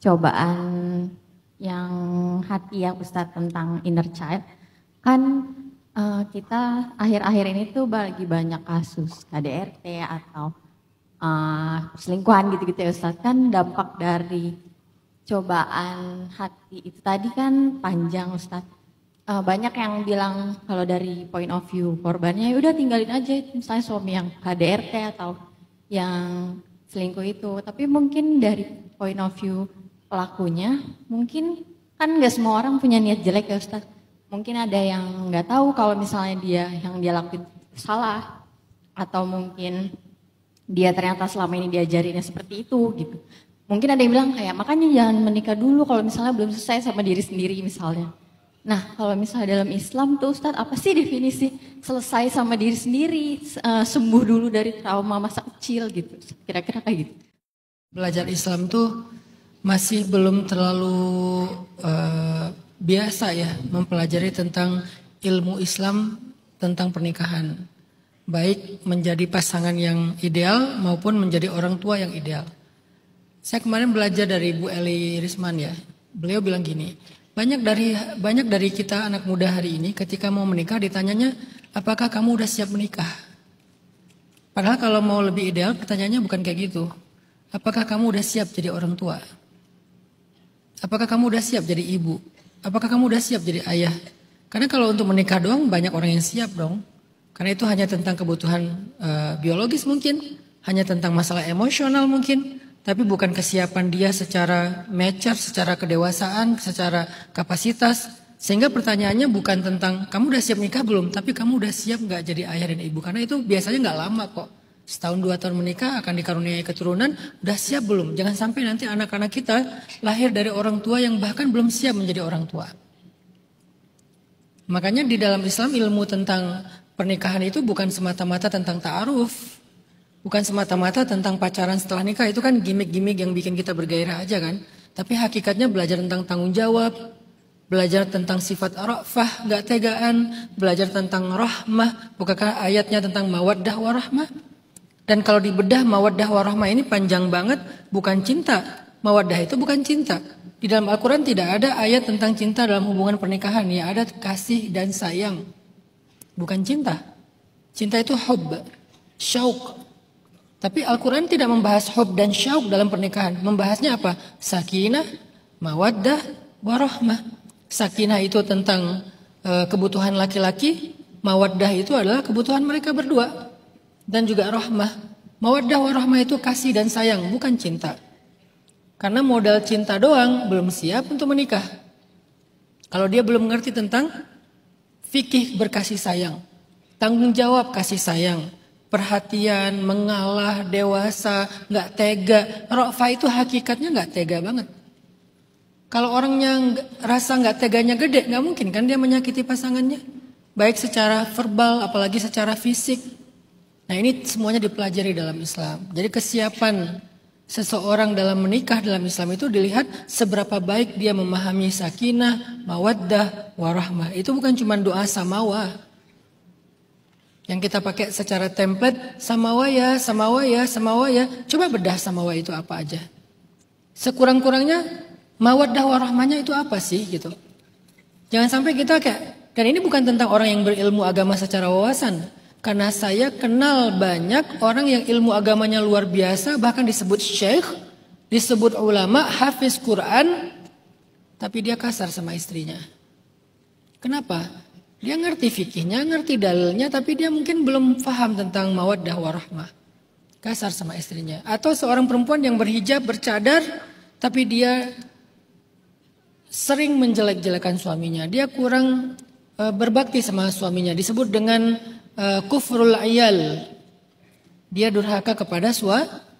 cobaan yang hati ya Ustadz tentang inner child. Kan kita akhir-akhir ini tuh lagi banyak kasus KDRT atau selingkuhan gitu-gitu ya Ustadz. Kan dampak dari cobaan hati itu tadi kan panjang Ustadz. Banyak yang bilang kalau dari point of view korbannya ya udah tinggalin aja misalnya suami yang KDRT atau yang selingkuh itu. Tapi mungkin dari point of view pelakunya mungkin kan nggak semua orang punya niat jelek ya Ustaz. Mungkin ada yang nggak tahu kalau misalnya yang dia lakuin salah atau mungkin dia ternyata selama ini diajarinnya seperti itu gitu. Mungkin ada yang bilang kayak makanya jangan menikah dulu kalau misalnya belum selesai sama diri sendiri misalnya. Nah, kalau misalnya dalam Islam tuh Ustadz, apa sih definisi selesai sama diri sendiri, sembuh dulu dari trauma masa kecil gitu, kira-kira kayak gitu. Belajar Islam tuh masih belum terlalu biasa ya mempelajari tentang ilmu Islam tentang pernikahan. Baik menjadi pasangan yang ideal maupun menjadi orang tua yang ideal. Saya kemarin belajar dari Bu Eli Risman ya, beliau bilang gini, banyak dari kita anak muda hari ini ketika mau menikah ditanyanya apakah kamu udah siap menikah. Padahal kalau mau lebih ideal pertanyaannya bukan kayak gitu. Apakah kamu udah siap jadi orang tua? Apakah kamu udah siap jadi ibu? Apakah kamu udah siap jadi ayah? Karena kalau untuk menikah doang banyak orang yang siap dong. Karena itu hanya tentang kebutuhan biologis mungkin, hanya tentang masalah emosional mungkin. Tapi bukan kesiapan dia secara mature, secara kedewasaan, secara kapasitas. Sehingga pertanyaannya bukan tentang kamu udah siap nikah belum, tapi kamu udah siap gak jadi ayah dan ibu. Karena itu biasanya gak lama kok. Setahun 2 tahun menikah akan dikaruniai keturunan, udah siap belum? Jangan sampai nanti anak-anak kita lahir dari orang tua yang bahkan belum siap menjadi orang tua. Makanya di dalam Islam ilmu tentang pernikahan itu bukan semata-mata tentang ta'aruf. Bukan semata-mata tentang pacaran setelah nikah, itu kan gimmick-gimmick yang bikin kita bergairah aja kan. Tapi hakikatnya belajar tentang tanggung jawab, belajar tentang sifat ra'fah, gak tegaan, belajar tentang rahmah, bukankah ayatnya tentang mawaddah warahmah? Dan kalau dibedah mawaddah warahmah ini panjang banget, bukan cinta. Mawaddah itu bukan cinta. Di dalam Al-Quran tidak ada ayat tentang cinta dalam hubungan pernikahan, ya ada kasih dan sayang. Bukan cinta. Cinta itu hubb, syauq. Tapi Al-Quran tidak membahas hub dan syauq dalam pernikahan. Membahasnya apa? Sakinah, mawaddah, warahmah. Sakinah itu tentang kebutuhan laki-laki. Mawaddah itu adalah kebutuhan mereka berdua. Dan juga rahmah. Mawaddah, warahmah itu kasih dan sayang, bukan cinta. Karena modal cinta doang belum siap untuk menikah. Kalau dia belum mengerti tentang fikih berkasih sayang. Tanggung jawab kasih sayang. Perhatian, mengalah, dewasa, gak tega. Ra'fah itu hakikatnya gak tega banget. Kalau orangnya rasa gak teganya gede, gak mungkin kan dia menyakiti pasangannya. Baik secara verbal, apalagi secara fisik. Nah ini semuanya dipelajari dalam Islam. Jadi kesiapan seseorang dalam menikah dalam Islam itu dilihat seberapa baik dia memahami sakinah, mawaddah, warahmah. Itu bukan cuma doa samawah. Yang kita pakai secara template, samawaya, samawaya, samawaya. Coba bedah samawaya itu apa aja. Sekurang-kurangnya mawaddah warahmanya itu apa sih gitu. Jangan sampai kita kayak, dan ini bukan tentang orang yang berilmu agama secara wawasan. Karena saya kenal banyak orang yang ilmu agamanya luar biasa, bahkan disebut syekh, disebut ulama, hafiz Quran, tapi dia kasar sama istrinya. Kenapa? Dia ngerti fikihnya, ngerti dalilnya, tapi dia mungkin belum paham tentang mawaddah warahmah. Kasar sama istrinya. Atau seorang perempuan yang berhijab, bercadar, tapi dia sering menjelek-jelekan suaminya. Dia kurang berbakti sama suaminya. Disebut dengan kufrul ayal. Dia durhaka kepada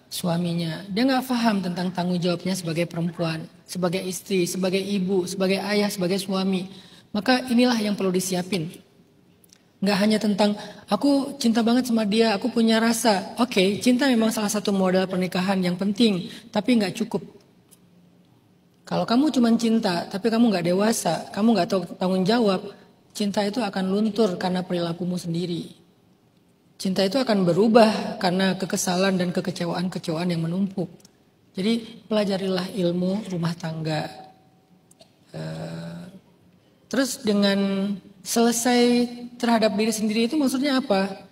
suaminya. Dia gak paham tentang tanggung jawabnya sebagai perempuan, sebagai istri, sebagai ibu, sebagai ayah, sebagai suami. Maka inilah yang perlu disiapin. Gak hanya tentang aku cinta banget sama dia, aku punya rasa. Oke, cinta memang salah satu modal pernikahan yang penting, tapi gak cukup. Kalau kamu cuma cinta, tapi kamu gak dewasa, kamu gak tahu tanggung jawab, cinta itu akan luntur karena perilakumu sendiri. Cinta itu akan berubah karena kekesalan dan kekecewaan-kekecewaan yang menumpuk. Jadi pelajarilah ilmu rumah tangga. Terus dengan selesai terhadap diri sendiri itu maksudnya apa?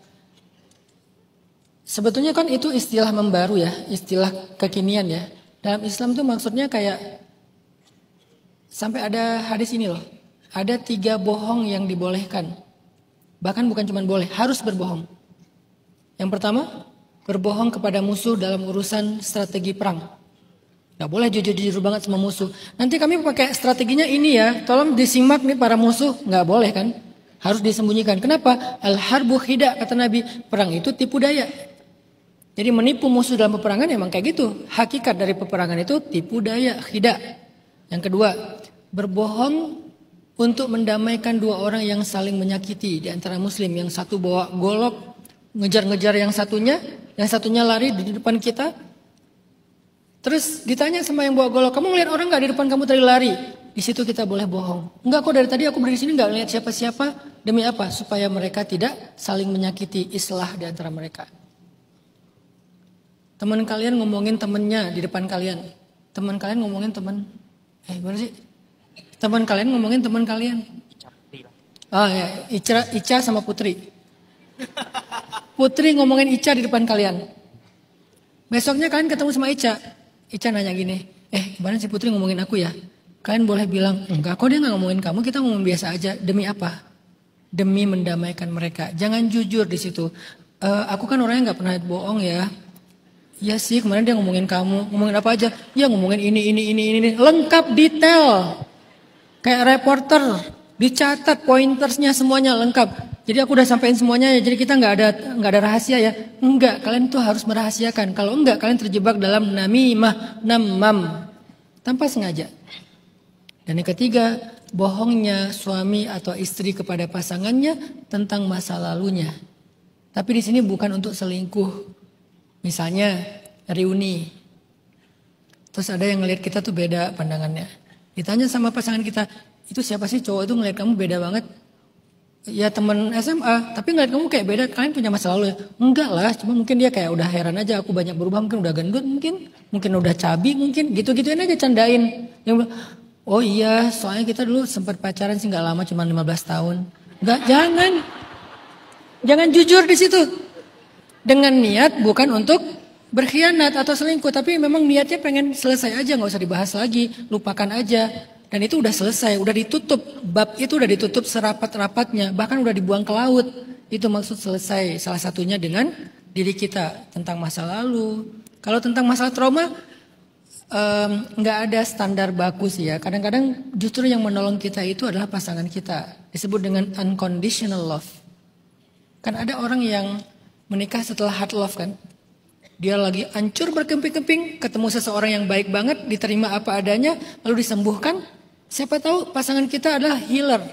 Sebetulnya kan itu istilah membaru ya, istilah kekinian ya. Dalam Islam tuh maksudnya kayak sampai ada hadis ini loh. Ada 3 bohong yang dibolehkan. Bahkan bukan cuma boleh, harus berbohong. Yang pertama, berbohong kepada musuh dalam urusan strategi perang. Gak boleh jujur-jujur banget sama musuh. Nanti kami pakai strateginya ini ya, tolong disimak nih para musuh. Gak boleh kan? Harus disembunyikan. Kenapa? Al-harbu khida, kata Nabi. Perang itu tipu daya. Jadi menipu musuh dalam peperangan emang kayak gitu. Hakikat dari peperangan itu tipu daya, khida. Yang kedua, berbohong untuk mendamaikan 2 orang yang saling menyakiti di antara muslim. Yang satu bawa golok, ngejar-ngejar yang satunya lari di depan kita. Terus ditanya sama yang bawa golok, kamu ngeliat orang gak di depan kamu tadi lari? Di situ kita boleh bohong. Enggak kok, dari tadi aku berdiri sini gak ngeliat siapa-siapa. Demi apa? Supaya mereka tidak saling menyakiti, islah di antara mereka. Teman kalian ngomongin temennya di depan kalian. Teman kalian ngomongin teman. Gimana sih? Teman kalian ngomongin teman kalian. Ya, Ica sama Putri. Putri ngomongin Ica di depan kalian. Besoknya kalian ketemu sama Ica. Ica nanya gini, gimana sih Putri ngomongin aku ya? Kalian boleh bilang, enggak kok dia gak ngomongin kamu, kita ngomong biasa aja. Demi apa? Demi mendamaikan mereka. Jangan jujur di situ. Aku kan orangnya gak pernah bohong ya. Ya sih, kemarin dia ngomongin kamu. Ngomongin apa aja? Ya ngomongin ini. Lengkap detail. Kayak reporter. Dicatat pointersnya semuanya lengkap. Jadi aku udah sampein semuanya ya. Jadi kita nggak ada rahasia ya. Enggak, kalian tuh harus merahasiakan. Kalau enggak, kalian terjebak dalam namimah, namam, tanpa sengaja. Dan yang ketiga, bohongnya suami atau istri kepada pasangannya tentang masa lalunya. Tapi di sini bukan untuk selingkuh. Misalnya reuni. Terus ada yang ngelihat kita tuh beda pandangannya. Ditanya sama pasangan kita, itu siapa sih cowok itu ngelihat kamu beda banget? Ya teman SMA, tapi ngeliat kamu kayak beda, kalian punya masa lalu ya? Enggak lah, cuma mungkin dia kayak udah heran aja aku banyak berubah, mungkin udah gendut, mungkin udah cabi, mungkin gitu-gituin aja candain. Yang bilang, oh iya soalnya kita dulu sempat pacaran sih nggak lama, cuma 15 tahun. Enggak, jangan jujur di situ. Dengan niat bukan untuk berkhianat atau selingkuh, tapi memang niatnya pengen selesai aja, nggak usah dibahas lagi, lupakan aja. Dan itu udah selesai, udah ditutup. Bab itu udah ditutup serapat-rapatnya. Bahkan udah dibuang ke laut. Itu maksud selesai. Salah satunya dengan diri kita. Tentang masa lalu. Kalau tentang masalah trauma, nggak ada standar baku sih ya. Kadang-kadang justru yang menolong kita itu adalah pasangan kita. Disebut dengan unconditional love. Kan ada orang yang menikah setelah hard love kan. Dia lagi hancur berkemping-kemping. Ketemu seseorang yang baik banget. Diterima apa adanya. Lalu disembuhkan. Siapa tahu pasangan kita adalah healer,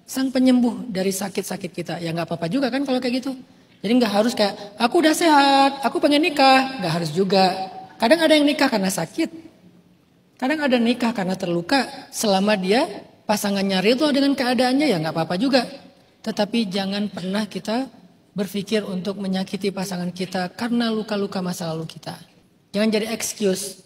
sang penyembuh dari sakit-sakit kita. Ya nggak apa-apa juga kan kalau kayak gitu. Jadi nggak harus kayak aku udah sehat, aku pengen nikah, nggak harus juga. Kadang ada yang nikah karena sakit, kadang ada nikah karena terluka. Selama dia pasangannya ridho dengan keadaannya ya nggak apa-apa juga. Tetapi jangan pernah kita berpikir untuk menyakiti pasangan kita karena luka-luka masa lalu kita. Jangan jadi excuse.